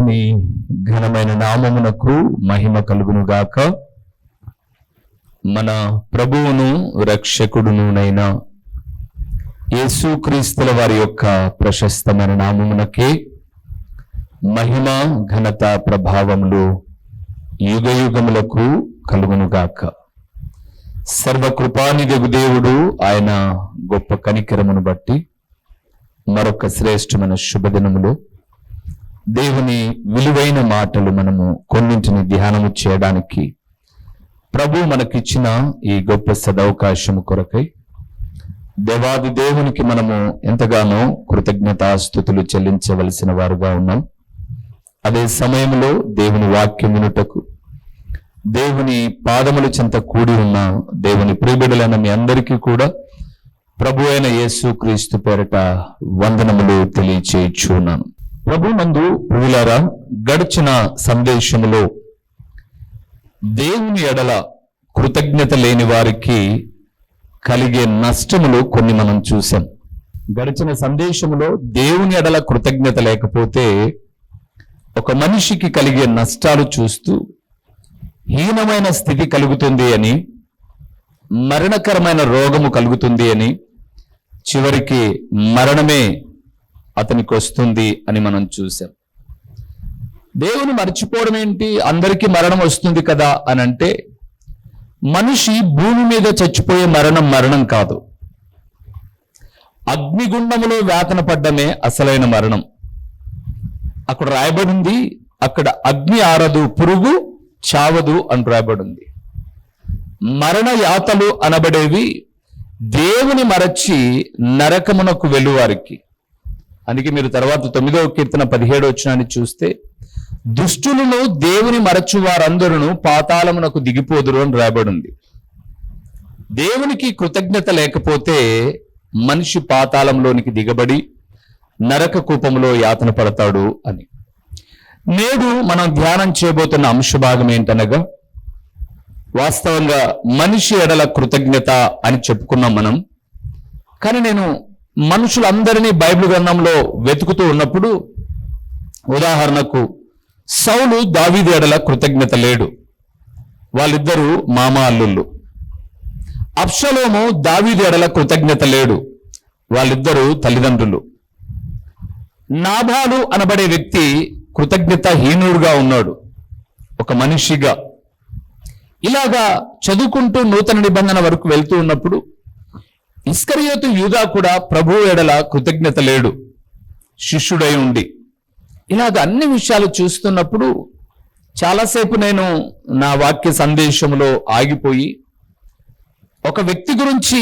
దేవుని ఘనమైన నామమునకు మహిమ కలుగునుగాక. మన ప్రభువును రక్షకుడునునైన యేసుక్రీస్తుల వారి యొక్క ప్రశస్తమైన నామమునకే మహిమ ఘనత ప్రభావములు యుగయుగములకు కలుగునుగాక. సర్వకృపానిధి దేవుడు ఆయన గొప్ప కనికరమును బట్టి మరొక శ్రేష్టమైన శుభదినములో దేవుని విలువైన మాటలు మనము కొన్నింటిని ధ్యానము చేయడానికి ప్రభు మనకిచ్చిన ఈ గొప్ప సదవకాశము కొరకై దేవాది దేవునికి మనము ఎంతగానో కృతజ్ఞతాస్తుతులు చెల్లించవలసిన వారుగా ఉన్నాం. అదే సమయంలో దేవుని వాక్యం వినుటకు దేవుని పాదముల చెంత కూడి ఉన్న దేవుని ప్రియబిడ్డలైన మీ అందరికీ కూడా ప్రభు అయిన యేసుక్రీస్తు పేరట వందనములు తెలియచేయుచున్నాను. ప్రభు నందు ప్రియులారా, గడిచిన సందేశములో దేవుని ఎడల కృతజ్ఞత లేని వారికి కలిగే నష్టములు కొన్ని మనం చూసాం. గడిచిన సందేశములో దేవుని ఎడల కృతజ్ఞత లేకపోతే ఒక మనిషికి కలిగే నష్టాలు చూస్తూ హీనమైన స్థితి కలుగుతుంది అని, మరణకరమైన రోగము కలుగుతుంది అని, చివరికి మరణమే అతనికి వస్తుంది అని మనం చూసాం. దేవుని మర్చిపోవడం ఏంటి, అందరికీ మరణం వస్తుంది కదా అని అంటే, మనిషి భూమి మీద చచ్చిపోయే మరణం కాదు, అగ్నిగుండములో వేతన పడ్డమే అసలైన మరణం. అక్కడ రాయబడింది, అక్కడ అగ్ని ఆరదు, పురుగు చావదు అని రాయబడింది. మరణ యాతలు అనబడేవి దేవుని మరచి నరకమునకు వెళ్ళువారికి. అందుకే మీరు తర్వాత 9వ కీర్తన 17వ వచనాన్ని చూస్తే, దుష్టులను దేవుని మరచు వారందరూ పాతాళమునకు దిగిపోదురు అని రాయబడింది. దేవునికి కృతజ్ఞత లేకపోతే మనిషి పాతాళంలోనికి దిగబడి నరక కూపంలో యాతన పడతాడు అని. నేడు మనం ధ్యానం చేయబోతున్న అంశభాగం ఏంటనగా, వాస్తవంగా మనిషి ఎడల కృతజ్ఞత అని చెప్పుకున్నాం మనం. కానీ నేను మనుషులందరినీ బైబిల్ గ్రంథంలో వెతుకుతూ ఉన్నప్పుడు, ఉదాహరణకు సౌలు దావీదు ఎడల కృతజ్ఞత లేడు, వాళ్ళిద్దరూ మామ అల్లుళ్ళు. అబ్షలోము దావీదు ఎడల కృతజ్ఞత లేడు, వాళ్ళిద్దరూ తల్లిదండ్రులు. నాబాలు అనబడే వ్యక్తి కృతజ్ఞత హీనుడుగా ఉన్నాడు, ఒక మనిషిగా. ఇలాగా చదువుకుంటూ నూతన నిబంధన వరకు వెళ్తూ ఉన్నప్పుడు ఇస్కరియోతు యూదా కూడా ప్రభువు ఎడల కృతజ్ఞత లేడు, శిష్యుడై ఉండి. ఇలాగ అన్ని విషయాలు చూస్తున్నప్పుడు చాలాసేపు నేను నా వాక్య సందేశంలో ఆగిపోయి, ఒక వ్యక్తి గురించి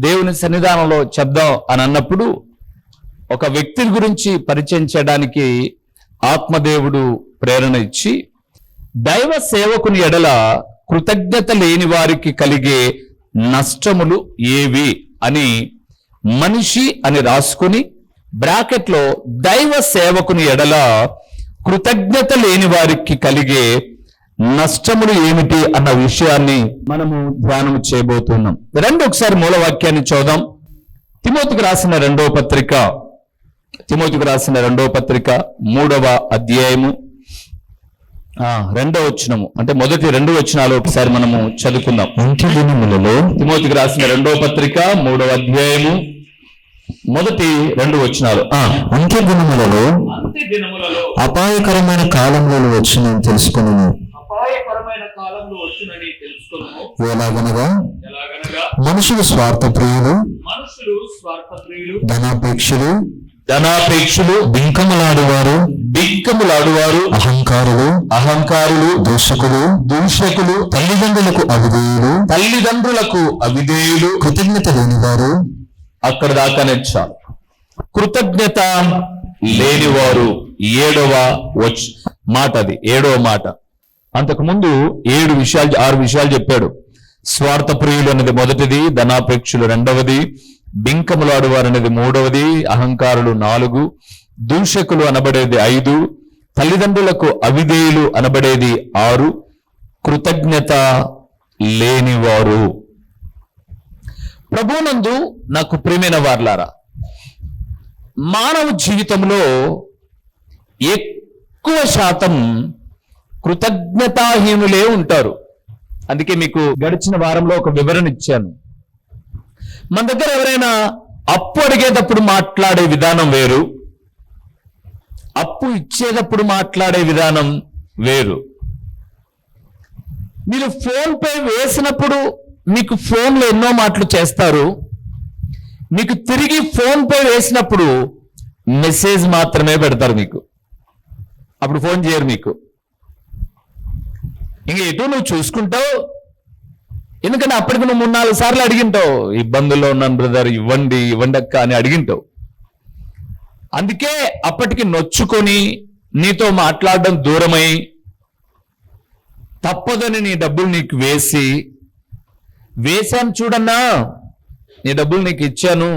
దేవుని సన్నిధానంలో చెప్దాం అని అన్నప్పుడు, ఒక వ్యక్తి గురించి పరిచయం చేయడానికి ఆత్మదేవుడు ప్రేరణ ఇచ్చి, దైవ సేవకుని ఎడల కృతజ్ఞత లేని వారికి కలిగే నష్టములు ఏవి అని మనిషి అని రాసుకుని బ్రాకెట్లో దైవ సేవకుని ఎడల కృతజ్ఞత లేని వారికి కలిగే నష్టములు ఏమిటి అన్న విషయాన్ని మనము ధ్యానం చేయబోతున్నాం. రండి ఒకసారి మూలవాక్యాన్ని చూద్దాం. తిమోతికి రాసిన రెండవ పత్రిక 3వ అధ్యాయము 2వ వచనము, అంటే మొదటి 2 వచనాలు ఒకసారి మనము చదువుకుందాం. అంత్యదినములలో, తిమోతికి రాసిన 2వ పత్రిక 3వ అధ్యాయము మొదటి 2 వచనాలు. అంత్యదినములలో అపాయకరమైన కాలంలో వచ్చునని తెలుసుకొనుము. ఎలాగనగా మనుషులు స్వార్థప్రియులు, ధనాపేక్షులు, బింకములాడువారు, అహంకారులు, దూషకులు, తల్లిదండ్రులకు అవిధేయులు, కృతజ్ఞత లేనివారు. అక్కడ దాకా చాలు. కృతజ్ఞత లేనివారు 7వ మాట, అది 7వ మాట. అంతకుముందు 6 విషయాలు చెప్పాడు. స్వార్థప్రియులు అనేది మొదటిది, ధనాపేక్షులు రెండవది, బింకములాడువారు అనేది 3వది, అహంకారులు 4, దూషకులు అనబడేది 5, తల్లిదండ్రులకు అవిధేయులు అనబడేది 6, కృతజ్ఞత లేనివారు. ప్రభునందు నాకు ప్రియమైన వారలారా, మానవ జీవితంలో ఎక్కువ శాతం కృతజ్ఞతాహీనులే ఉంటారు. అందుకే మీకు గడిచిన వారంలో ఒక వివరణ ఇచ్చాను. మన దగ్గర ఎవరైనా అప్పు అడిగేటప్పుడు మాట్లాడే విధానం వేరు, అప్పు ఇచ్చేటప్పుడు మాట్లాడే విధానం వేరు. మీరు ఫోన్ పే వేసినప్పుడు మీకు ఫోన్లో ఎన్నో మాటలు చేస్తారు, మీకు తిరిగి ఫోన్ పే వేసినప్పుడు మెసేజ్ మాత్రమే పెడతారు మీకు, అప్పుడు ఫోన్ చేయరు మీకు. ఇంక ఎటు నువ్వు చూసుకుంటావు, ఎందుకంటే అప్పటికి నువ్వు 3-4 సార్లు అడిగింటావు, ఇబ్బందుల్లో ఉన్నాను బ్రదర్, ఇవ్వండి ఇవ్వండి అక్క అని అడిగింటావు. అందుకే అప్పటికి నొచ్చుకొని నీతో మాట్లాడడం దూరమై తప్పదని నీ డబ్బులు నీకు వేశాను చూడన్నా, నీ డబ్బులు నీకు ఇచ్చాను,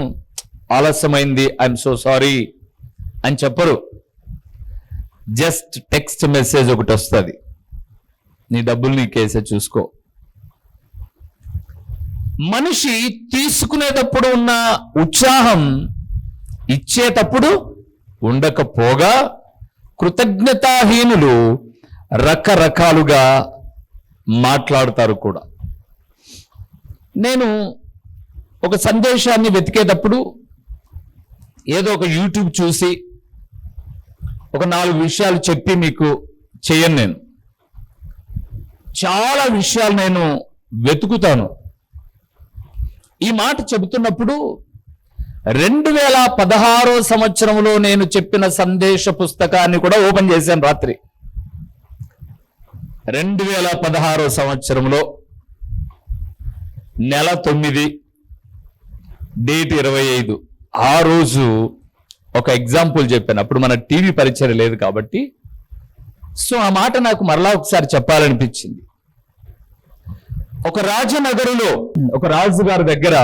ఆలస్యమైంది, ఐఎమ్ సో సారీ అని చెప్పరు. జస్ట్ టెక్స్ట్ మెసేజ్ ఒకటి వస్తుంది, నీ డబ్బులు నీకేసే చూసుకో. మనిషి తీసుకునేటప్పుడు ఉన్న ఉత్సాహం ఇచ్చేటప్పుడు ఉండకపోగా కృతజ్ఞతాహీనులు రకరకాలుగా మాట్లాడతారు కూడా. నేను ఒక సందేశాన్ని వెతికేటప్పుడు ఏదో ఒక యూట్యూబ్ చూసి ఒక 4 విషయాలు చెప్పి మీకు చేయను. నేను చాలా విషయాలు నేను వెతుకుతాను. ఈ మాట చెబుతున్నప్పుడు 2016 సంవత్సరంలో నేను చెప్పిన సందేశ పుస్తకాన్ని కూడా ఓపెన్ చేశాను రాత్రి. 2016 సంవత్సరంలో నెల 9 డేట్ 25 ఆ రోజు ఒక ఎగ్జాంపుల్ చెప్పాను. అప్పుడు మన టీవీ పరిచయం లేదు కాబట్టి సో ఆ మాట నాకు మరలా ఒకసారి చెప్పాలనిపించింది. ఒక రాజనగరులో ఒక రాజుగారి దగ్గర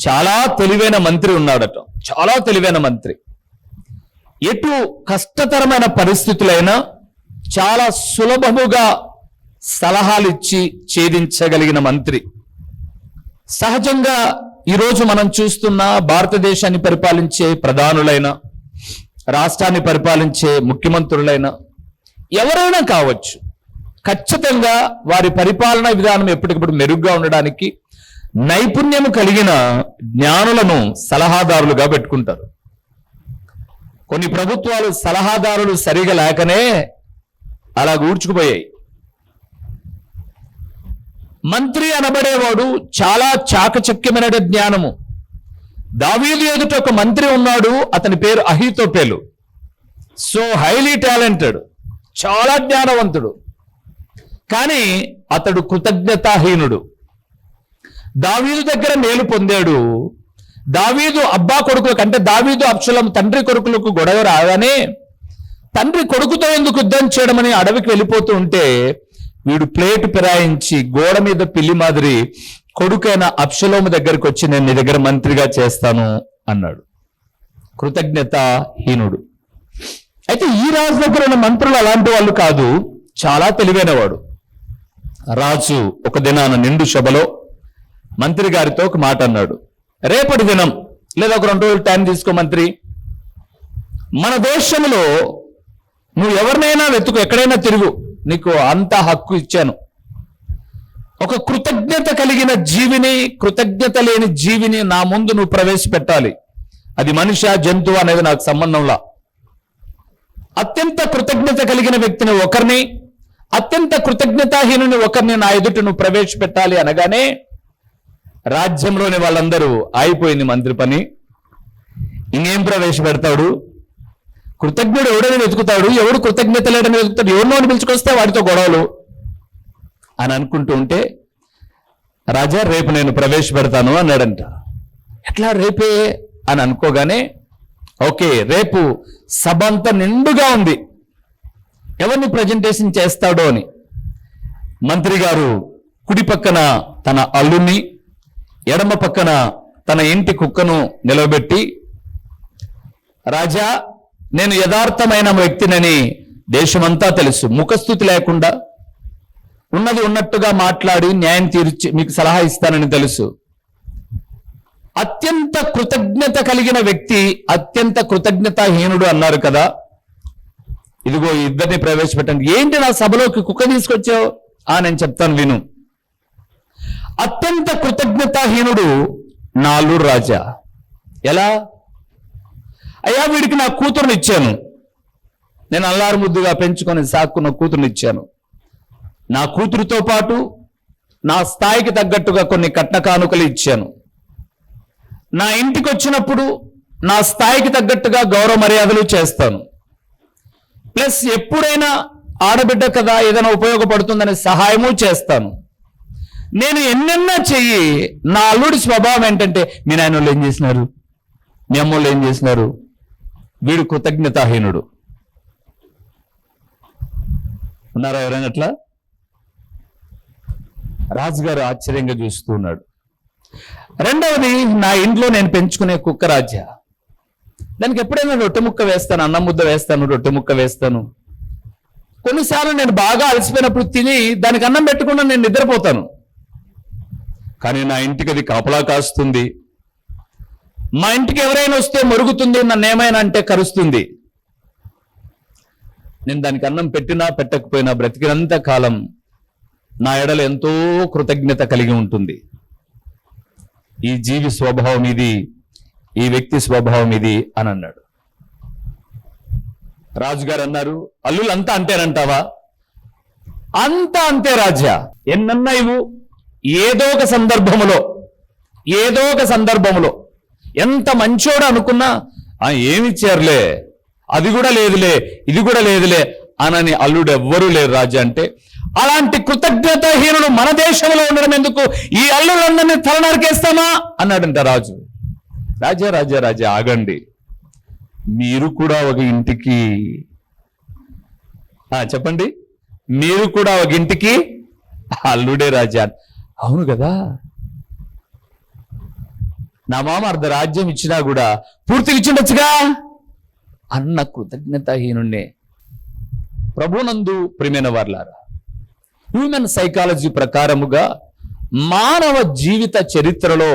చాలా తెలివైన మంత్రి ఉన్నాడట, చాలా తెలివైన మంత్రి. ఎటు కష్టతరమైన పరిస్థితులైనా చాలా సులభముగా సలహాలు ఇచ్చి ఛేదించగలిగిన మంత్రి. సహజంగా ఈరోజు మనం చూస్తున్న భారతదేశాన్ని పరిపాలించే ప్రధానులైన, రాష్ట్రాన్ని పరిపాలించే ముఖ్యమంత్రులైన ఎవరైనా కావచ్చు, ఖచ్చితంగా వారి పరిపాలనా విధానం ఎప్పటికప్పుడు మెరుగ్గా ఉండడానికి నైపుణ్యం కలిగిన జ్ఞానులను సలహాదారులుగా పెట్టుకుంటారు. కొన్ని ప్రభుత్వాలు సలహాదారులు సరిగా లేకనే అలా ఊడ్చుకుపోయాయి. మంత్రి అనబడేవాడు చాలా చాకచక్యమైన జ్ఞానము. దావీదు ఎదుట ఒక మంత్రి ఉన్నాడు, అతని పేరు అహీతోపెలు. సో హైలీ టాలెంటెడ్, చాలా జ్ఞానవంతుడు, కానీ అతడు కృతజ్ఞతాహీనుడు. దావీదు దగ్గర మేలు పొందాడు. దావీదు అబ్బా కొడుకులకు, అంటే దావీదు అబ్షలోము తండ్రి కొడుకులకు గొడవ రాగానే తండ్రి కొడుకుతో ఎందుకు యుద్ధం చేయడమని అడవికి వెళ్ళిపోతూ ఉంటే వీడు ప్లేటు ఫిరాయించి గోడ మీద పిల్లి మాదిరి కొడుకైన అబ్షలోము దగ్గరికి వచ్చి నేను నీ దగ్గర మంత్రిగా చేస్తాను అన్నాడు. కృతజ్ఞతాహీనుడు. అయితే ఈ రాజు దగ్గర ఉన్న మంత్రులు అలాంటి వాళ్ళు కాదు, చాలా తెలివైన వాడు. రాజు ఒక దినాన నిండు సభలో మంత్రి గారితో ఒక మాట అన్నాడు. రేపటి దినం లేదా ఒక 2 రోజులు టైం తీసుకో మంత్రి, మన దేశంలో నువ్వు ఎవరినైనా వెతుకు, ఎక్కడైనా తిరుగు, నీకు అంత హక్కు ఇచ్చాను. ఒక కృతజ్ఞత కలిగిన జీవిని, కృతజ్ఞత లేని జీవిని నా ముందు నువ్వు ప్రవేశపెట్టాలి. అది మనిషి జంతువు అనేది నాకు సంబంధంలా. అత్యంత కృతజ్ఞత కలిగిన వ్యక్తిని ఒకరిని, అత్యంత కృతజ్ఞతాహీనుని ఒకరిని నా ఎదుట నువ్వు ప్రవేశపెట్టాలి అనగానే రాజ్యంలోని వాళ్ళందరూ అయిపోయింది మంత్రి పని. ఇంకేం ప్రవేశపెడతాడు? కృతజ్ఞుడు ఎవడని వెతుకుతాడు, ఎవడు కృతజ్ఞత లేడని వెతుకుతాడు, ఎవరినో పిలుచుకొస్తే వాడితో గొడవలు అని అనుకుంటూ ఉంటే రాజా రేపు నేను ప్రవేశపెడతాను అన్నాడంట. ఎట్లా రేపే అని అనుకోగానే ఓకే రేపు సభ అంతా నిండుగా ఉంది, ఎవరిని ప్రజెంటేషన్ చేస్తాడో అని మంత్రి గారు కుడి పక్కన తన అల్లుని, ఎడమ పక్కన తన ఇంటి కుక్కను నిలవబెట్టి, రాజా నేను యథార్థమైన వ్యక్తినని దేశమంతా తెలుసు, ముఖస్థుతి లేకుండా ఉన్నది ఉన్నట్టుగా మాట్లాడి న్యాయం తీర్చి మీకు సలహా ఇస్తానని తెలుసు. అత్యంత కృతజ్ఞత కలిగిన వ్యక్తి అత్యంత కృతజ్ఞతాహీనుడు అన్నారు కదా, ఇదిగో ఈ ఇద్దరిని ప్రవేశపెట్టండి. ఏంటి నా సభలోకి కుక్క తీసుకొచ్చావు? నేను చెప్తాను విను. అత్యంత కృతజ్ఞతాహీనుడు నా అల్లుడు రాజా. ఎలా? అయ్యా, వీడికి నా కూతురుని ఇచ్చాను. నేను అల్లారు ముద్దుగా పెంచుకొని సాక్కున్న కూతురుని ఇచ్చాను. నా కూతురుతో పాటు నా స్థాయికి తగ్గట్టుగా కొన్ని కట్న కానుకలు ఇచ్చాను. నా ఇంటికి వచ్చినప్పుడు నా స్థాయికి తగ్గట్టుగా గౌరవ మర్యాదలు చేస్తాను. ప్లస్ ఎప్పుడైనా ఆడబిడ్డ కదా ఏదైనా ఉపయోగపడుతుందనే సహాయము చేస్తాను. నేను ఎన్నెన్నా చెయ్యి. నా అల్లుడి స్వభావం ఏంటంటే, మీ నాయన వాళ్ళు ఏం చేసినారు, మీ అమ్మోళ్ళు ఏం చేసినారు. వీడు కృతజ్ఞతాహీనుడు. ఉన్నారా ఎవరైనా అట్లా? రాజుగారు ఆశ్చర్యంగా చూస్తూ ఉన్నాడు. రెండవది, నా ఇంట్లో నేను పెంచుకునే కుక్క రాజా. దానికి ఎప్పుడైనా రొట్టె ముక్క వేస్తాను, అన్నం ముద్ద వేస్తాను, రొట్టె ముక్క వేస్తాను. కొన్నిసార్లు నేను బాగా అలసిపోయినప్పుడు తిని దానికి అన్నం పెట్టకుండా నేను నిద్రపోతాను. కానీ నా ఇంటికి అది కాపలా కాస్తుంది. మా ఇంటికి ఎవరైనా వస్తే మొరుగుతుంది, నన్ను ఏమైనా అంటే కరుస్తుంది. నేను దానికి అన్నం పెట్టినా పెట్టకపోయినా బ్రతికినంత కాలం నా ఎడల ఎంతో కృతజ్ఞత కలిగి ఉంటుంది. ఈ జీవి స్వభావం ఇది, ఈ వ్యక్తి స్వభావం ఇది అని అన్నాడు. రాజుగారు అన్నారు, అల్లులంతా అంతేనంటావా? అంతా అంతే రాజా. ఎన్నన్నా ఇవ్వు, ఏదో ఒక సందర్భంలో ఎంత మంచోడు అనుకున్నా ఏమిచ్చారులే, అది కూడా లేదులే, ఇది కూడా లేదులే అనని అల్లుడు ఎవ్వరూ లేరు రాజా. అంటే అలాంటి కృతజ్ఞతాహీనులు మన దేశంలో ఉండడం ఎందుకు? ఈ అల్లులందరినీ తల నరికేస్తామా అన్నాడంట రాజు. రాజా రాజా రాజా ఆగండి, మీరు కూడా ఒక ఇంటికి చెప్పండి, మీరు కూడా ఒక ఇంటికి అల్లుడే రాజా. అవును కదా, నా మామ అర్ధ రాజ్యం ఇచ్చినా కూడా పూర్తిగా ఇచ్చిండొచ్చుగా అన్న కృతజ్ఞతాహీనుణ్ణే. ప్రభునందు ప్రియమైన వారలారా, హ్యూమన్ సైకాలజీ ప్రకారముగా మానవ జీవిత చరిత్రలో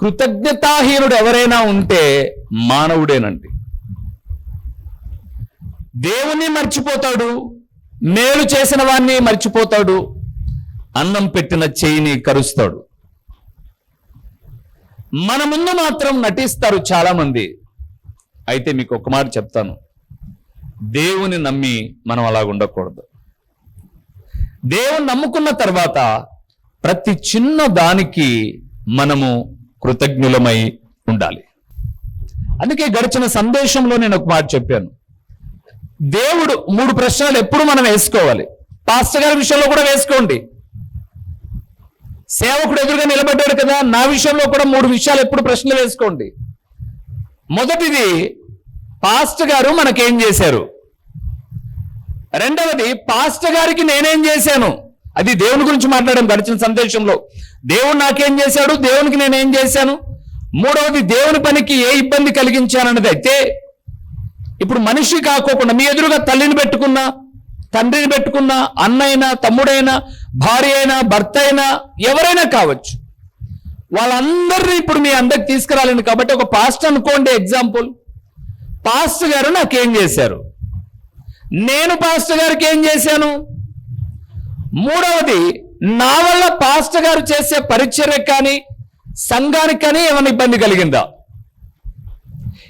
కృతజ్ఞతాహీనుడు ఎవరైనా ఉంటే మానవుడేనండి. దేవుణ్ణి మర్చిపోతాడు, మేలు చేసిన వాణ్ణి మర్చిపోతాడు, అన్నం పెట్టిన చేయిని కరుస్తాడు. మన ముందు మాత్రం నటిస్తారు చాలా మంది. అయితే మీకు ఒక మాట చెప్తాను, దేవుని నమ్మి మనం అలా ఉండకూడదు. దేవుని నమ్ముకున్న తర్వాత ప్రతి చిన్న దానికి మనము కృతజ్ఞులమై ఉండాలి. అందుకే గడిచిన సందేశంలో నేను ఒక మాట చెప్పాను. దేవుడు 3 ప్రశ్నలు ఎప్పుడు మనం వేసుకోవాలి. పాస్టర్ గారి విషయంలో కూడా వేసుకోండి. సేవకుడు ఎదురుగా నిలబడ్డాడు కదా, నా విషయంలో కూడా 3 విషయాలు ఎప్పుడు ప్రశ్నలు వేసుకోండి. మొదటిది, పాస్టర్ గారు మనకేం చేశారు. రెండవది, పాస్టర్ గారికి నేనేం చేశాను. అది దేవుని గురించి మాట్లాడాం గడిచిన సందేశంలో. దేవుడు నాకేం చేశాడు, దేవునికి నేనేం చేశాను. మూడవది, దేవుని పనికి ఏ ఇబ్బంది కలిగించానన్నది. అయితే ఇప్పుడు మనిషి కాకోకుండా మీ ఎదురుగా తల్లిని పెట్టుకున్నా, తండ్రిని పెట్టుకున్నా, అన్నైనా, తమ్ముడైనా, భార్య అయినా, భర్త అయినా, ఎవరైనా కావచ్చు, వాళ్ళందరినీ ఇప్పుడు మీ అందరికి తీసుకురాలేను. కాబట్టి ఒక పాస్టర్ అనుకోండి, ఎగ్జాంపుల్. పాస్టర్ గారు నాకేం చేశారు, నేను పాస్టర్ గారికి ఏం చేశాను. మూడవది, నా వల్ల పాస్టర్ గారు చేసే పరిచర్య కానీ సంఘానికి కానీ ఏమైనా ఇబ్బంది కలిగిందా.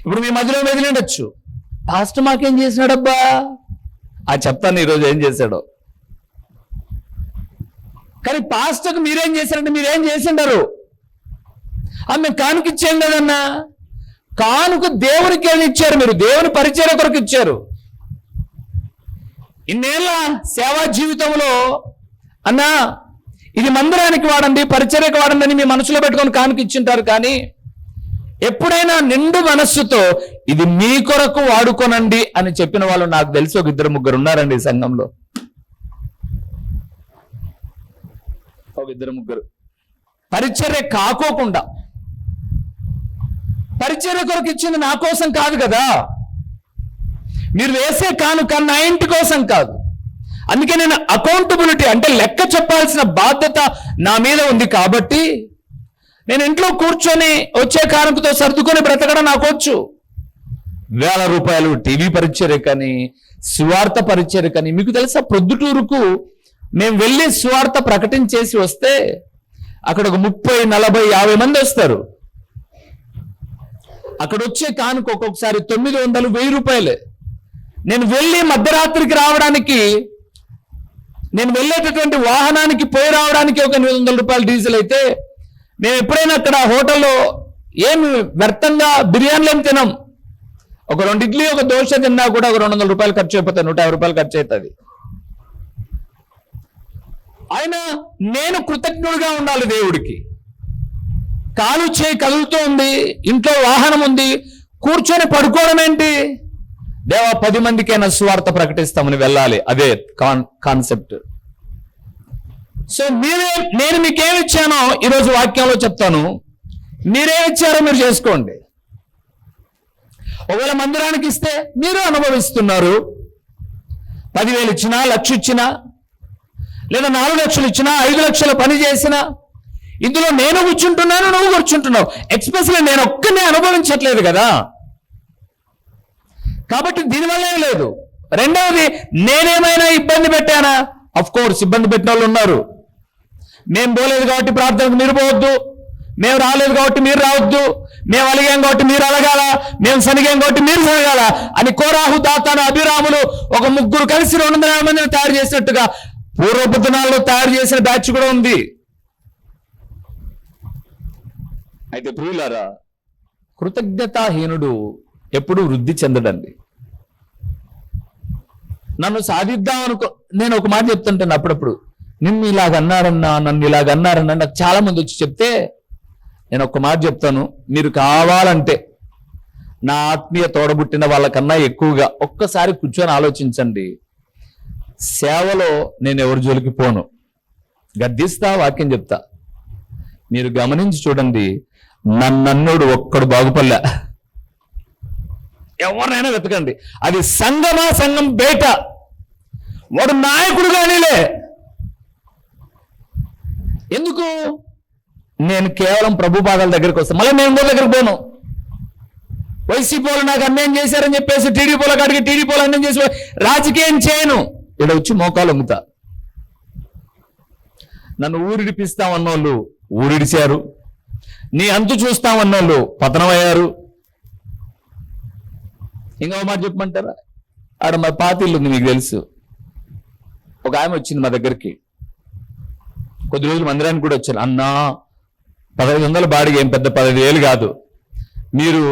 ఇప్పుడు మీ మధ్యలో మెదిలిండొచ్చు, పాస్టర్ మాకేం చేసినాడబ్బా. చెప్తాను ఈరోజు ఏం చేశాడో. కానీ పాస్టర్కి మీరేం చేశారంటే మీరేం చేసిండారు. మేము కానుక ఇచ్చాం కదన్నా. కానుక దేవునికి ఏమి ఇచ్చారు? మీరు దేవుని పరిచర్య కొరకు ఇచ్చారు. ఇన్నేళ్ల సేవా జీవితంలో అన్నా ఇది మందిరానికి వాడండి, పరిచర్యకు వాడండి అని మీ మనసులో పెట్టుకొని కానుక ఇచ్చింటారు. కానీ ఎప్పుడైనా నిండు మనస్సుతో ఇది మీ కొరకు వాడుకోనండి అని చెప్పిన వాళ్ళు నాకు తెలిసి ఒక 2-3 ఉన్నారండి ఈ సంఘంలో. ఒక 2-3 పరిచర్య కాకోకుండా, పరిచర్య కొరకు ఇచ్చింది నా కోసం కాదు కదా. మీరు వేసే కానుక నా ఇంటి కోసం కాదు. అందుకే నేను అకౌంటబిలిటీ అంటే లెక్క చెప్పాల్సిన బాధ్యత నా మీద ఉంది. కాబట్టి నేను ఇంట్లో కూర్చొని వచ్చే కానుకతో సర్దుకొని బ్రతకడం నాకు వచ్చు. వేల రూపాయలు టీవీ పరిచర్యకని, సువార్త పరిచర్యకని. మీకు తెలుసా, ప్రొద్దుటూరుకు మేము వెళ్ళి సువార్త ప్రకటించేసి వస్తే అక్కడ ఒక 30, 40, 50 మంది వస్తారు. అక్కడ వచ్చే కానుక ఒక్కొక్కసారి 900, 1000 రూపాయలే. నేను వెళ్ళి మధ్యరాత్రికి రావడానికి, నేను వెళ్ళేటటువంటి వాహనానికి పోయి రావడానికి ఒక 800 రూపాయలు డీజిల్ అయితే, మేము ఎప్పుడైనా అక్కడ హోటల్లో ఏమి వ్యర్థంగా బిర్యానీలు ఏం తినాం. ఒక 2 ఇడ్లీ, ఒక దోశ తిన్నా కూడా ఒక 200 రూపాయలు ఖర్చు అయిపోతాయి, 150 రూపాయలు ఖర్చు అవుతుంది. ఆయన నేను కృతజ్ఞుడిగా ఉండాలి దేవుడికి. కాలు చేయి కదులుతూ ఉంది, ఇంట్లో వాహనం ఉంది, కూర్చొని పడుకోవడం ఏంటి? దేవా 10 మందికైనా సువార్త ప్రకటిస్తామని వెళ్ళాలి, అదే కాన్సెప్ట్. సో నేను మీకేమిచ్చానో ఈరోజు వాక్యంలో చెప్తాను, మీరేమిచ్చారో మీరు చేసుకోండి. ఒకవేళ మందిరానికి ఇస్తే మీరు అనుభవిస్తున్నారు. 10,000 ఇచ్చినా, 1,00,000 ఇచ్చినా, లేదా 4 లక్షలు ఇచ్చినా, 5 లక్షల పని చేసినా, ఇందులో నేను కూర్చుంటున్నాను, నువ్వు కూర్చుంటున్నావు. ఎక్స్పెషల్లీ నేను ఒక్కనే అనుభవించట్లేదు కదా, కాబట్టి దీనివల్ల ఏం లేదు. రెండవది, నేనేమైనా ఇబ్బంది పెట్టానా? అఫ్ కోర్స్ ఇబ్బంది పెట్టిన వాళ్ళు ఉన్నారు. మేము పోలేదు కాబట్టి ప్రార్థనకు మీరు పోవద్దు, మేము రాలేదు కాబట్టి మీరు రావద్దు, మేము అలిగాం కాబట్టి మీరు అలగాల, మేము సనిగాం కాబట్టి మీరు సనగాల అని కోరాహు, దాతాను, అభిరాములు ఒక 3 కలిసి 250 మందిని తయారు చేసినట్టుగా పూర్వపు దినాల్లో తయారు చేసిన బ్యాచ్ కూడా ఉంది. అయితే ప్రియులారా, కృతజ్ఞతాహీనుడు ఎప్పుడు వృద్ధి చెందడండి. నన్ను సాధిద్దాం అనుకో, నేను ఒక మాట చెప్తుంటాను అప్పుడప్పుడు, నిన్ను ఇలాగన్నారన్నా, నన్ను ఇలాగన్నారన్నా నాకు చాలా మంది వచ్చి చెప్తే నేను ఒక మాట చెప్తాను, మీరు కావాలంటే నా ఆత్మీయ తోడబుట్టిన వాళ్ళకన్నా ఎక్కువగా ఒక్కసారి కూర్చొని ఆలోచించండి. సేవలో నేను ఎవరి జోలికి పోను, గద్దిస్తా, వాక్యం చెప్తా. మీరు గమనించి చూడండి, నన్నోడు ఒక్కడు బాగుపడలే. ఎవరినైనా వెతకండి, అది సంఘమా, సంఘం బయట, వాడు నాయకుడు కానీలే. ఎందుకు? నేను కేవలం ప్రభు పాదాల దగ్గరికి వస్తాను, మళ్ళీ నేను ఇంకో దగ్గరికి పోను. వైసీపీ వాళ్ళు నాకు అన్యాయం చేశారని చెప్పేసి టీడీపీ వాళ్ళకి అడిగి టీడీపీ వాళ్ళు అన్యాయం చేసి రాజకీయం చేయను. ఇక్కడ వచ్చి మోకాలు అమ్ముతా. నన్ను ఊరిడిపిస్తామన్నోళ్ళు ఊరిడిచారు, నీ అంతు చూస్తామన్నోళ్ళు పతనమయ్యారు. ఇంకో మాట చెప్పమంటారా? ఆడ మా పాతిల్లు ఉంది, మీకు తెలుసు. ఒక ఆమె వచ్చింది మా దగ్గరికి, కొద్ది రోజులు మందిరానికి కూడా వచ్చాను. అన్నా 1500 బాడిగ, ఏం పెద్ద 15,000 కాదు, మీరు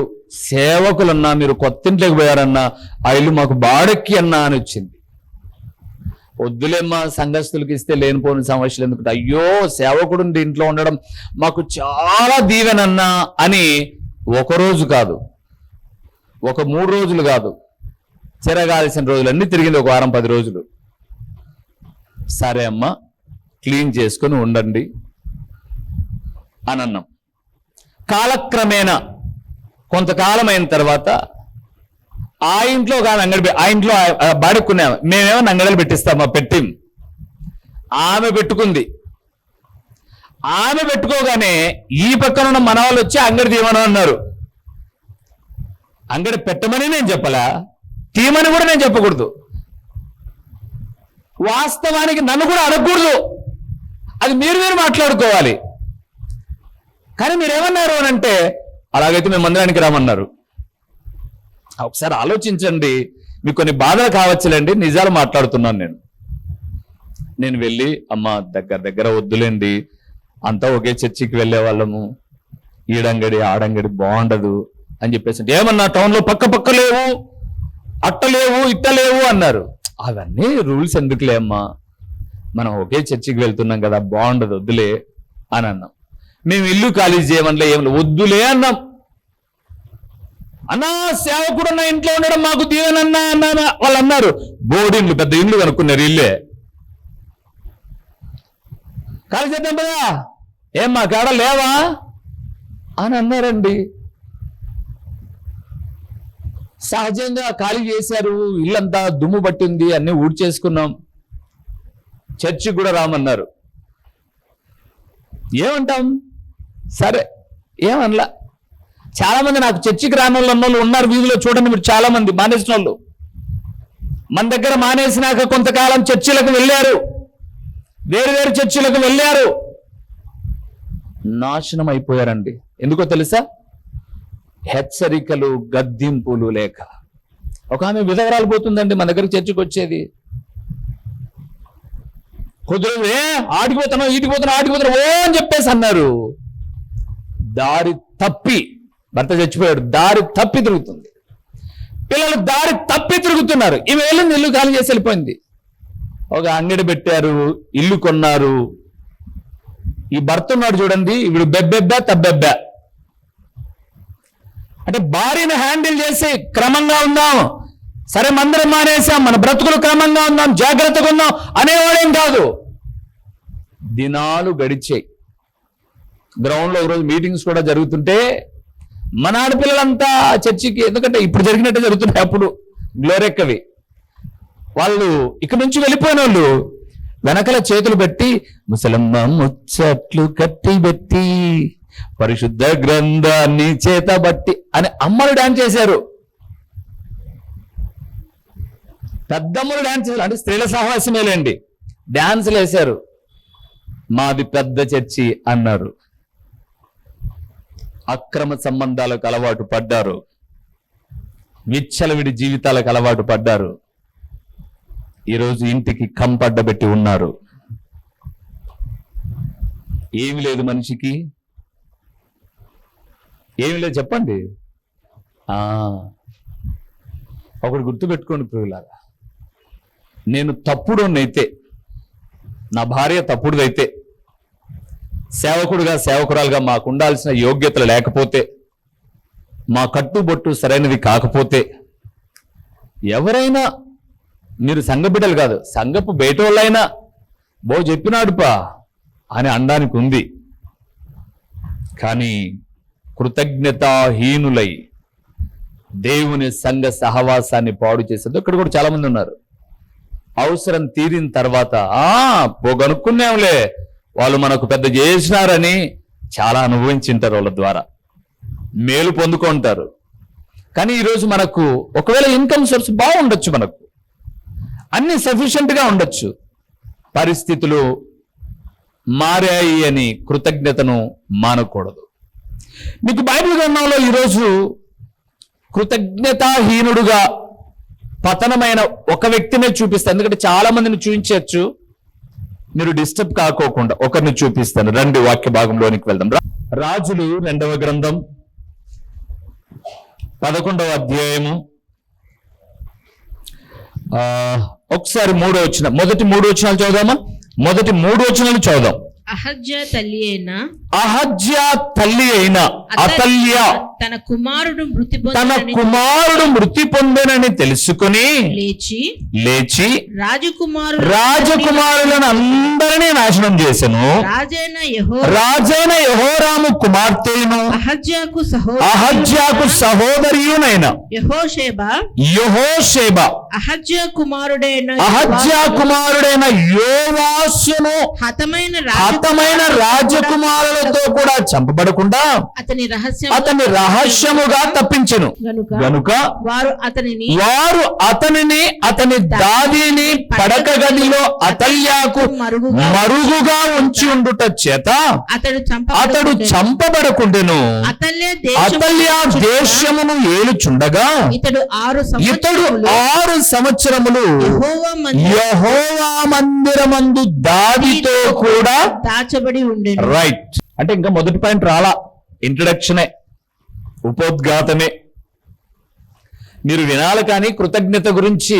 సేవకులన్నా, మీరు కొత్త ఇంట్లోకి పోయారన్నా, ఆ ఇల్లు మాకు బాడెక్కి అన్నా అని వచ్చింది. వద్దులేమ్మా, సంఘస్థులకి ఇస్తే లేనిపోని సమస్యలు ఎందుకు, అయ్యో సేవకుడు ఇంట్లో ఉండడం మాకు చాలా దీవెనన్నా అని ఒకరోజు కాదు, ఒక 3 రోజులు కాదు, తిరగాల్సిన రోజులన్నీ తిరిగింది, ఒక వారం 10 రోజులు. సరే అమ్మా, క్లీన్ చేసుకొని ఉండండి అని అన్నాం. కాలక్రమేణా కొంతకాలం అయిన తర్వాత ఆ ఇంట్లో ఒక అంగడి, ఆ ఇంట్లో బాడుకున్నాము, మేమేమో అంగడిలు పెట్టిస్తామా, పెట్టిం. ఆమె పెట్టుకుంది. ఆమె పెట్టుకోగానే ఈ పక్కన ఉన్న మన వాళ్ళు వచ్చి అంగడి తీయమని అన్నారు. అంగడి పెట్టమని నేను చెప్పలా, తీయమని కూడా నేను చెప్పకూడదు. వాస్తవానికి నన్ను కూడా అడగకూడదు, అది మీరు మాట్లాడుకోవాలి. కానీ మీరేమన్నారు అని అంటే, అలాగైతే మేము మందిరానికి రామన్నారు. ఒకసారి ఆలోచించండి, మీకు కొన్ని బాధలు కావచ్చులేండి, నిజాలు మాట్లాడుతున్నాను నేను వెళ్ళి, అమ్మ దగ్గర వద్దులేండి, అంతా ఒకే చర్చికి వెళ్ళే వాళ్ళము, ఈడంగడి ఆడంగడి బాగుండదు అని చెప్పేసి, ఏమన్నా టౌన్లో పక్క లేవు, అట్టలేవు, ఇట్టలేవు అన్నారు. అవన్నీ రూల్స్ ఎందుకులే అమ్మా, మనం ఒకే చర్చికి వెళ్తున్నాం కదా, బాగుండదు, వద్దులే అని అన్నాం. మేము ఇల్లు ఖాళీ చేయమనిలే, ఏం వద్దులే అన్నాం. అన్నా సేవకుడు నా ఇంట్లో ఉండడం మాకు దీవెనన్నా అన్నా వాళ్ళు అన్నారు. బోర్డింగ్లు, పెద్ద ఇండ్లు కనుక్కున్నారు, ఇల్లే ఖాళీ చేద్దాం కదా, ఏం మా కాడ లేవా అని అన్నారండి. సహజంగా ఖాళీ చేశారు, ఇల్లంతా దుమ్ము పట్టింది, అన్ని ఊడ్చేసుకున్నాం, చర్చికి కూడా రామన్నారు. ఏమంటాం? సరే ఏమనలా. చాలా మంది నాకు చర్చికి రానోళ్ళు ఉన్న వాళ్ళు ఉన్నారు వీధిలో, చూడండి మీరు, చాలా మంది మానేసిన వాళ్ళు. మన దగ్గర మానేసినాక కొంతకాలం చర్చిలకు వెళ్ళారు, వేరు వేరు చర్చిలకు వెళ్ళారు, నాశనం అయిపోయారండి. ఎందుకో తెలుసా? హెచ్చరికలు, గద్దింపులు లేక. ఒక ఆమె విధవరాలు పోతుందండి మన దగ్గర చర్చికి వచ్చేది. కుదరదు, ఆడిపోతున్నావు, ఈటిపోతున్నావు, ఆడిపోతున్నావు ఓ అని చెప్పేసి అన్నారు. దారి తప్పి, భర్త చచ్చిపోయాడు, దారి తప్పి తిరుగుతుంది. పిల్లలు దారి తప్పి తిరుగుతున్నారు. ఈమె వెళ్ళింది, ఇల్లు ఖాళీ చేసి వెళ్ళిపోయింది. ఒక అంగడి పెట్టారు, ఇల్లు కొన్నారు. ఈ భర్త ఉన్నాడు చూడండి, వీడు బెబ్బెబ్బా తబ్బెబ్బా. అంటే భార్యను హ్యాండిల్ చేసి క్రమంగా ఉందాం, సరే మందిరం మానేసాం, మన బ్రతుకులు క్రమంగా ఉందాం, జాగ్రత్తగా ఉందాం అనేవాడేం కాదు. దినాలు గడిచాయి. గ్రౌండ్లో ఒకరోజు మీటింగ్స్ కూడా జరుగుతుంటే మన ఆడపిల్లలంతా చర్చికి, ఎందుకంటే ఇప్పుడు జరిగినట్టే జరుగుతున్నాయి, అప్పుడు గ్లోరెక్కవి, వాళ్ళు ఇక్కడి నుంచి వెళ్ళిపోయిన వాళ్ళు వెనకల చేతులు పెట్టి ముసలమ్మ ముచ్చట్లు కట్టి పెట్టి పరిశుద్ధ గ్రంథాన్ని చేతబట్టి అని అమ్మలు డాన్స్ చేశారు. పెద్దమ్మలు డాన్స్ చేశారు, అంటే స్త్రీల సహవాసమేలేండి, డాన్సులు వేశారు. మాది పెద్ద చర్చి అన్నారు. అక్రమ సంబంధాలకు అలవాటు పడ్డారు, విచ్చలవిడి జీవితాలకు అలవాటు పడ్డారు. ఈరోజు ఇంటికి కంపడ్డబెట్టి ఉన్నారు. ఏమి లేదు మనిషికి, ఏమి లేదు చెప్పండి. ఒకటి గుర్తుపెట్టుకోండి ప్రియులారా, నేను తప్పుడోనైతే, నా భార్య తప్పుడుదైతే, సేవకుడుగా సేవకురాలుగా మాకు ఉండాల్సిన యోగ్యతలు లేకపోతే, మా కట్టుబొట్టు సరైనది కాకపోతే, ఎవరైనా, మీరు సంఘ బిడ్డలు కాదు, సంఘపు బయట వాళ్ళైనా బో చెప్పినాడుపా అని అనడానికి ఉంది. కానీ కృతజ్ఞతాహీనులై దేవుని సంఘ సహవాసాన్ని పాడు చేసేది ఇక్కడ కూడా చాలా మంది ఉన్నారు. అవసరం తీరిన తర్వాత పోగనుక్కున్నాంలే, వాళ్ళు మనకు పెద్ద చేసినారని చాలా అనుభవించింటారు, వాళ్ళ ద్వారా మేలు పొందుకుంటారు. కానీ ఈరోజు మనకు ఒకవేళ ఇన్కమ్ సోర్స్ బాగుండొచ్చు, మనకు అన్ని సఫిషియెంట్ గా ఉండొచ్చు, పరిస్థితులు మారాయి అని కృతజ్ఞతను మానకూడదు. మీకు బైబిల్ గ్రంథంలో ఈరోజు కృతజ్ఞతాహీనుడుగా పతనమైన ఒక వ్యక్తినే చూపిస్తాను, ఎందుకంటే చాలా మందిని చూపించవచ్చు, మీరు డిస్టర్బ్ కాకోకుండా ఒకరిని చూపిస్తాను. రండి వాక్య భాగంలోనికి వెళ్దాం. రాజులు 2వ గ్రంథం 11వ అధ్యాయము ఒకసారి 3వ వచనం, మొదటి 3 వచనాలు చదువుదామా? మొదటి 3 వచనాలు చదువుదాం. అహజ్యా తల్లి అయిన అతల్య తన కుమారుడు మృతి పొందెనని తెలుసుకుని లేచి రాజకుమారులను అందరినీ నాశనం చేసెను. రాజైన యెహోరాము కుమార్తెను అహజ్యాకు సహోదరియునైన యెహోషేబ అహజ్యా కుమారుడైన యోవాషును హతమైన రాజకుమారులతో కూడా చంపబడకుండా అతని రహస్యముగా తప్పించెను. గనుక వారు అతనిని అతని దాదిని పడక గదిలో అతల్యాకు మరుగుగా ఉంచి ఉండుట చేత అతడు చంపబడకుండెను. అతల్యా దేశమును ఏలుచుండగా ఇతడు 6 సంవత్సరములు యెహోవా మందిరమందు దావీదుతో కూడా దాచబడి ఉండెను. రైట్, అంటే ఇంకా మొదటి పాయింట్ రాలా, ఇంట్రడక్షనే, ఉపోద్ఘాతమే. మీరు వినాలి, కానీ కృతజ్ఞత గురించి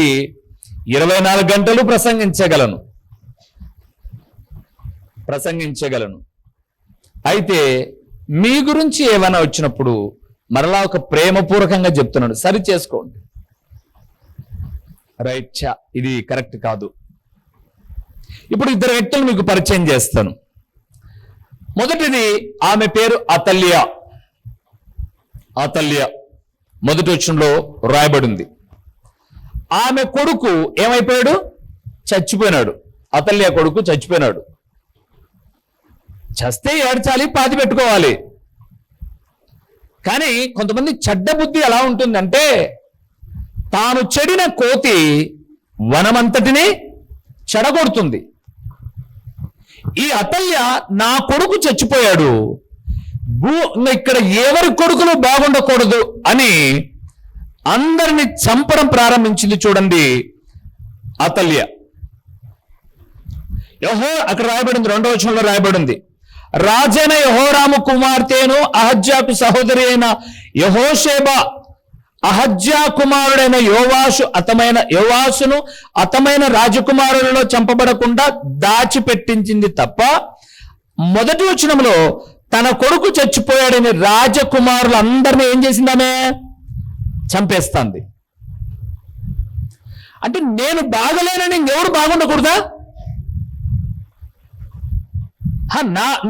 24 గంటలు ప్రసంగించగలను. అయితే మీ గురించి ఏమైనా వచ్చినప్పుడు మరలా ఒక ప్రేమపూర్వకంగా చెప్తున్నాను, సరి చేసుకోండి. రైట్, ఇది కరెక్ట్ కాదు. ఇప్పుడు 2 వ్యక్తులు మీకు పరిచయం చేస్తాను. మొదటిది, ఆమె పేరు అతల్య. మొదటి వచనంలో రాయబడింది. ఆమె కొడుకు ఏమైపోయాడు? చచ్చిపోయినాడు. అతల్య కొడుకు చచ్చిపోయినాడు. చస్తే ఏడ్చాలి, పాతి పెట్టుకోవాలి. కానీ కొంతమంది చెడ్డ బుద్ధి ఎలా ఉంటుందంటే, తాను చెడిన కోతి వనమంతటిని చెడగొడుతుంది. ఈ అతల్య నా కొడుకు చచ్చిపోయాడు, ఇక్కడ ఎవరి కొడుకులు బాగుండకూడదు అని అందరిని చంపడం ప్రారంభించింది. చూడండి అతల్య. అక్కడ రాయబడింది, 2వ వచనంలో రాయబడింది, రాజైన యెహోరాము కుమార్తెను అహజ్యాకు సహోదరి అయిన యెహోషేబ అహజ్యా కుమారుడైన యోవాషును అతమైన రాజకుమారులలో చంపబడకుండా దాచిపెట్టించింది తప్ప, మొదటి వచనంలో తన కొడుకు చచ్చిపోయాడని రాజకుమారులందరినీ ఏం చేసిందామే? చంపేస్తాంది. అంటే నేను బాగలేనని ఇంకెవరు బాగుండకూడదా?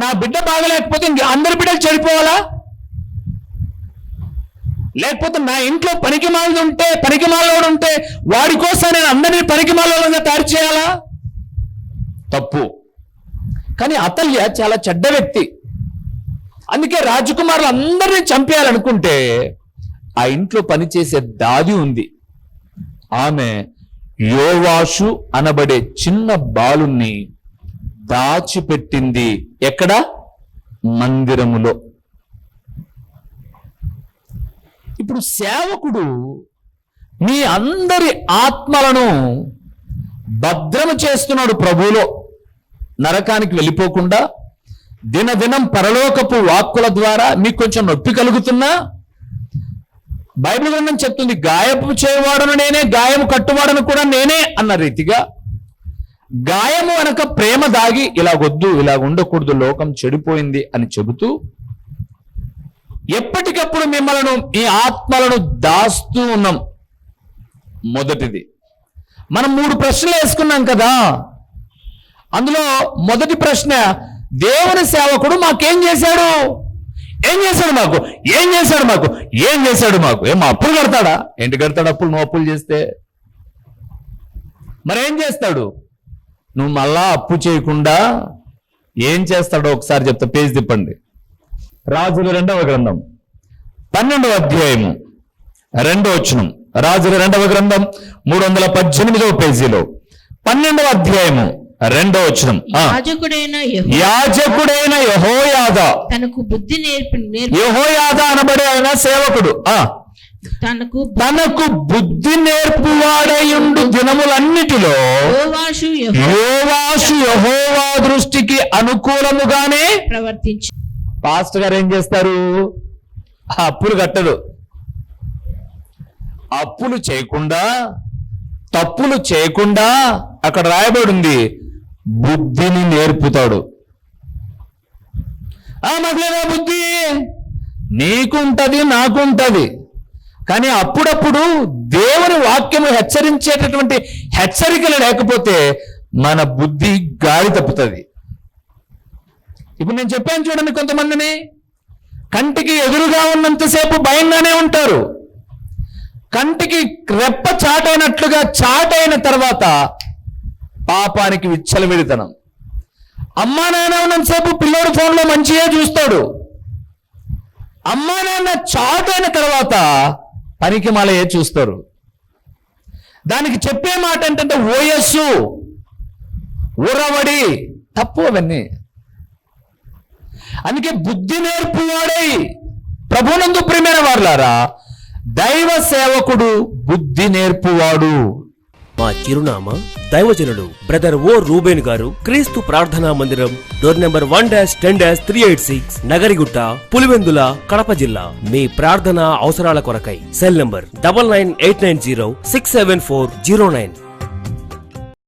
నా బిడ్డ బాగలేకపోతే ఇంక అందరి బిడ్డలు చెడిపోవాలా? లేకపోతే నా ఇంట్లో పనికిమాలోడు ఉంటే వాడి కోసం నేను అందరినీ పనికిమాలోగా తయారు చేయాలా? తప్పు. కానీ అతల్య చాలా చెడ్డ వ్యక్తి. అందుకే రాజకుమారులు అందరినీ చంపేయాలనుకుంటే ఆ ఇంట్లో పనిచేసే దాది ఉంది, ఆమె యోవాషు అనబడే చిన్న బాలుణ్ణి దాచిపెట్టింది. ఎక్కడ? మందిరములో. ఇప్పుడు సేవకుడు మీ అందరి ఆత్మలను భద్రము చేస్తున్నాడు ప్రభువులో, నరకానికి వెళ్ళిపోకుండా. దినదినం పరలోకపు వాక్కుల ద్వారా మీకు కొంచెం నొప్పి కలుగుతున్నా, బైబిల్ గ్రంథం చెప్తుంది, గాయపు చేయవాడును నేనే, గాయము కట్టువాడును కూడా నేనే అన్న రీతిగా గాయము వెనక ప్రేమ దాగి ఇలాగొద్దు, ఇలా ఉండకూడదు, లోకం చెడిపోయింది అని చెబుతూ ఎప్పటికప్పుడు మిమ్మల్ని ఈ ఆత్మలను దాస్తూ ఉన్నాం. మొదటిది మనం 3 ప్రశ్నలు వేసుకున్నాం కదా. అందులో మొదటి ప్రశ్న, దేవుని సేవకుడు మాకేం చేశాడు? ఏం చేశాడు మాకు? ఏం చేశాడు మాకు? ఏం చేశాడు మాకు? ఏం అప్పులు కడతాడా? ఏంటి కడతాడు అప్పులు? నువ్వు అప్పులు చేస్తే మరేం చేస్తాడు? నువ్వు మళ్ళా అప్పు చేయకుండా ఏం చేస్తాడో ఒకసారి చెప్తా. పేజ్ తిప్పండి. రాజుల 2వ గ్రంథం 12వ అధ్యాయము 2వ వచనం. రాజుల 2వ గ్రంథం 318వ పేజీలో 12వ అధ్యాయము 2వ వచనం. యాజకుడైన యెహోయాదా తనకు బుద్ధి యెహోయాదా అనబడే ఆయన సేవకుడు తనకు బుద్ధి నేర్పువాడయుండు దినములన్నిటిలో యోవాషు యెహోవా దృష్టికి అనుకూలముగానే ప్రవర్తించు. పాస్టర్ గారు ఏం చేస్తారు? అప్పులు కట్టడు. అప్పులు చేయకుండా, తప్పులు చేయకుండా అక్కడ రాయబడింది బుద్ధిని నేర్పుతాడు. మాకులేదా బుద్ధి? నీకుంటది, నాకుంటది. కానీ అప్పుడప్పుడు దేవుని వాక్యము హెచ్చరించేటటువంటి హెచ్చరికలు లేకపోతే మన బుద్ధి గాలి తప్పుతుంది. ఇప్పుడు నేను చెప్పాను చూడండి, కొంతమందిని కంటికి ఎదురుగా ఉన్నంతసేపు భయంగానే ఉంటారు, కంటికి రెప్ప చాటైనట్లుగా చాటైన తర్వాత పాపానికి విచ్చలవిడితనం. అమ్మా నాన్న ఉన్నంతసేపు పిల్లోడు ఫోన్లో మంచిగా చూస్తాడు, అమ్మా నాన్న చాటైన తర్వాత పనికి మాలయే చూస్తారు. దానికి చెప్పే మాట ఏంటంటే ఓయస్సు, ఉరవడి, తప్పు అవన్నీ. అందుకే బుద్ధి నేర్పువాడై ప్రభునందు ప్రియమైన వారులారా, దైవ సేవకుడు బుద్ధి నేర్పువాడు. మా చిరునామా దైవజనుడు బ్రదర్ ఓ రూబేన్ గారు, క్రీస్తు ప్రార్థనా మందిరం, డోర్ నెంబర్ 1-10-386, నగరిగుట్ట, పులివెందుల, కడప జిల్లా. మీ ప్రార్థనా అవసరాల కొరకై సెల్ నంబర్ 9989067409.